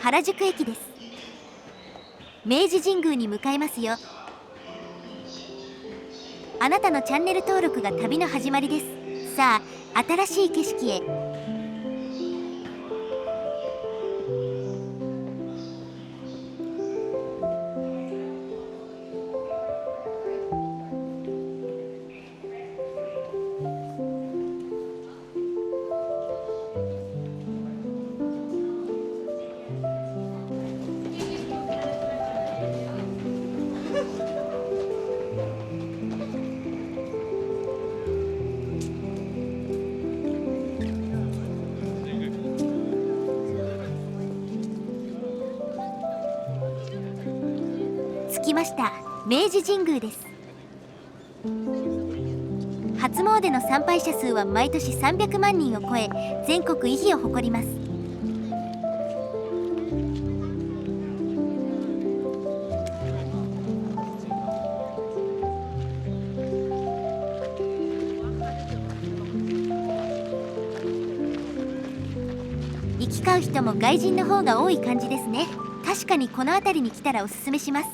原宿駅です。明治神宮に向かいますよ。あなたのチャンネル登録が旅の始まりです。さあ、新しい景色へ。着きました。明治神宮です。初詣の参拝者数は毎年300万人を超え、全国維持を誇ります。行き交う人も外人の方が多い感じですね。確かにこの辺りに来たらおすすめします。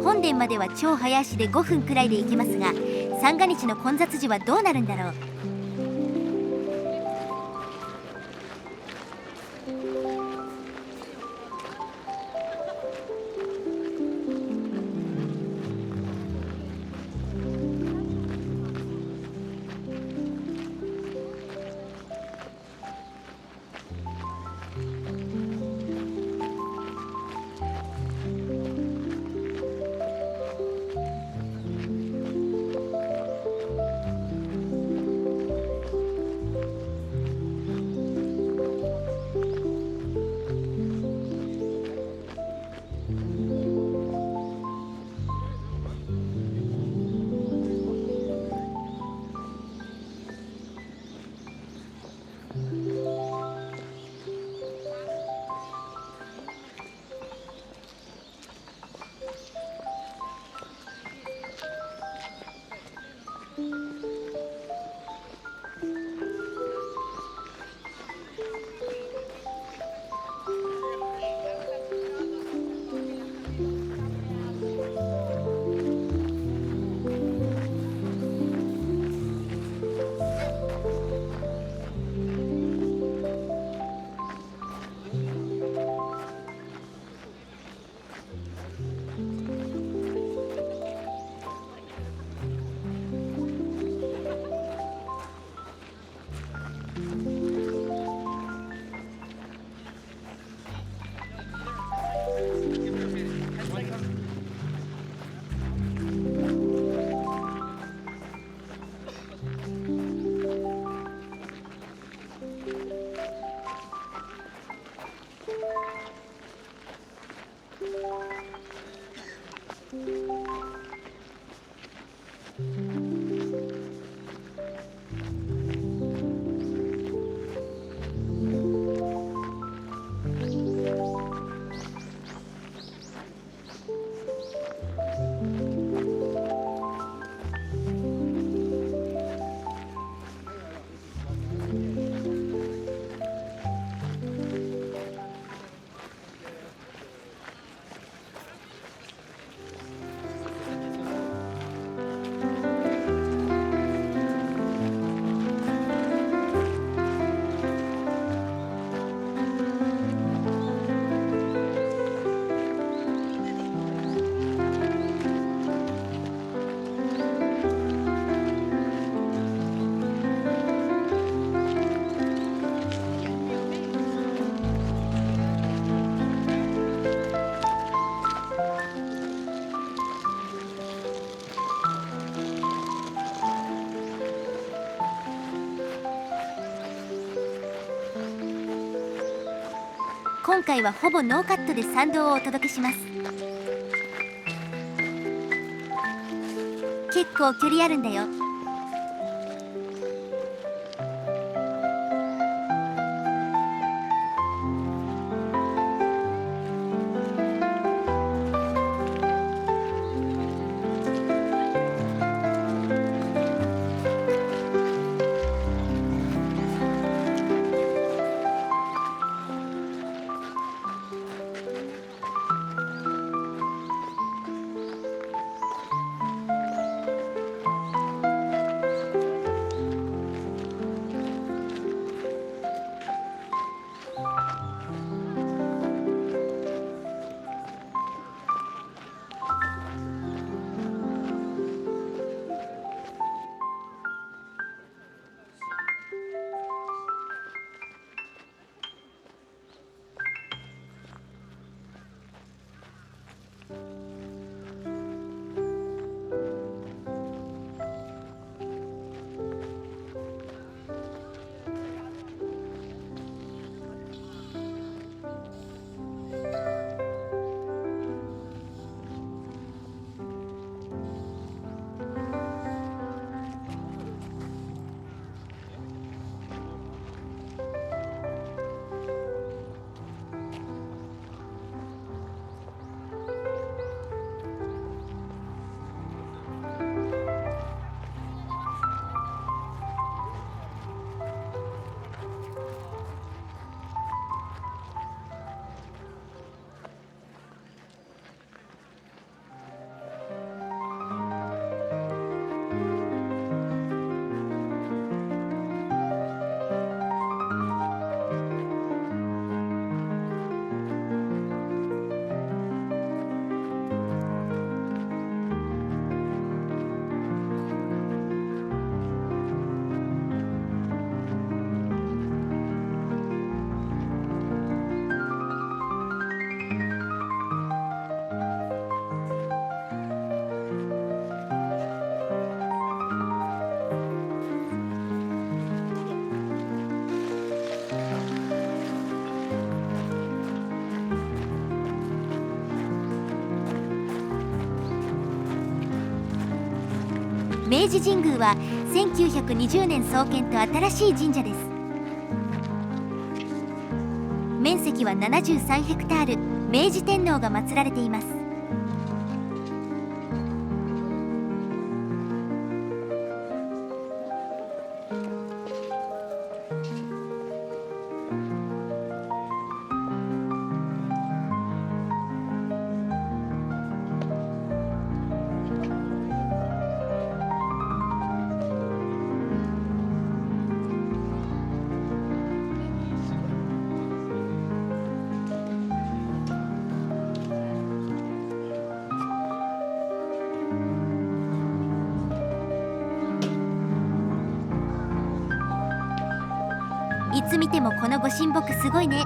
本殿までは超早足で5分くらいで行けますが、三が日の混雑時はどうなるんだろう。今回はほぼノーカットで参道をお届けします。結構距離あるんだよ。明治神宮は1920年創建と新しい神社です。面積は73ヘクタール、明治天皇が祀られています。いつ見てもこのご神木すごいね。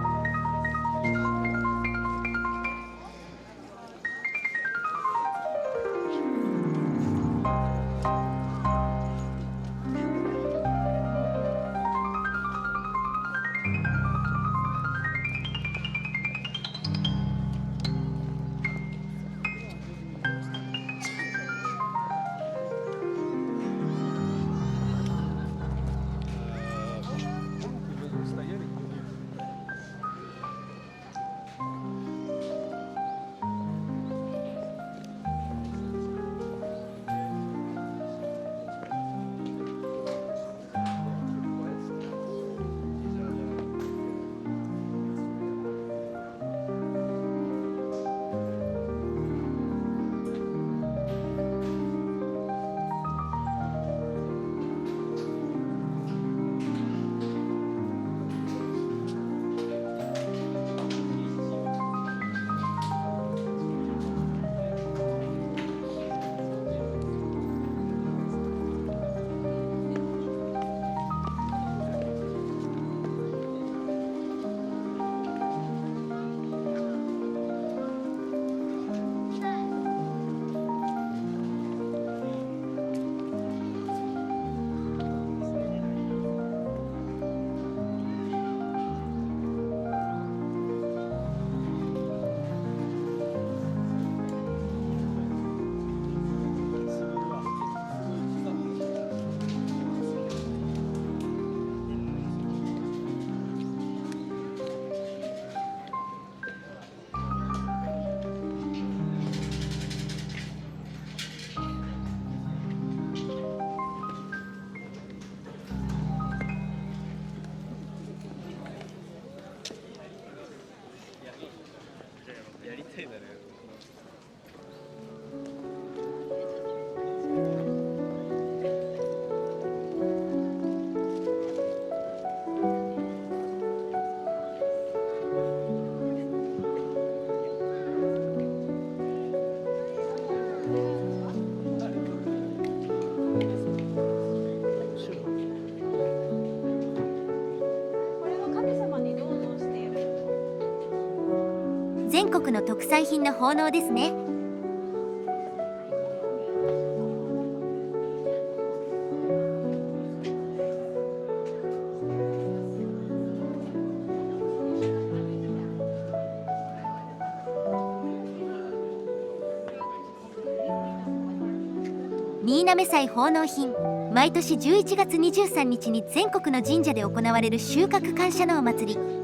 全国の特産品の奉納ですね。新滑祭奉納品、毎年11月23日に全国の神社で行われる収穫感謝のお祭り。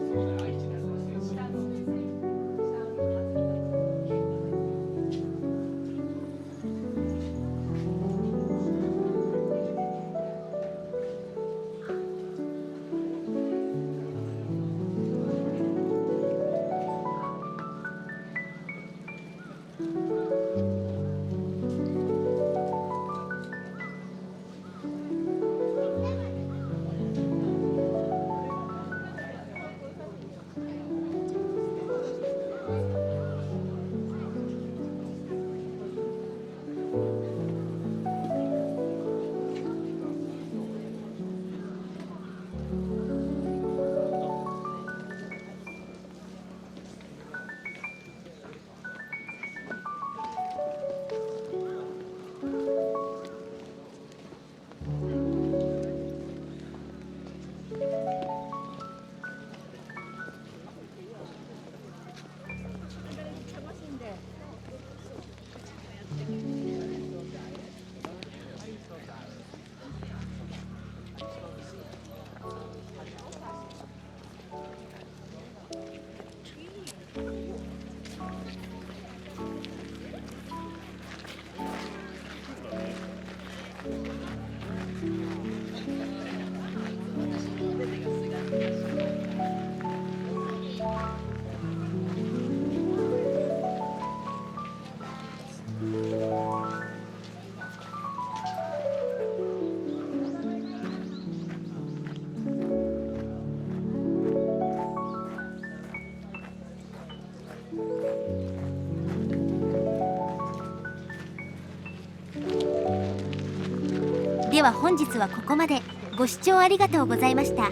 では本日はここまで。ご視聴ありがとうございました。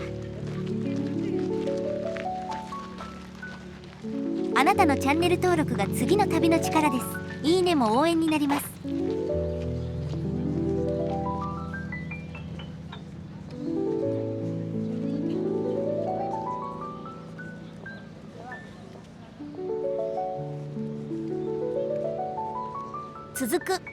あなたのチャンネル登録が次の旅の力です。いいねも応援になります。続く。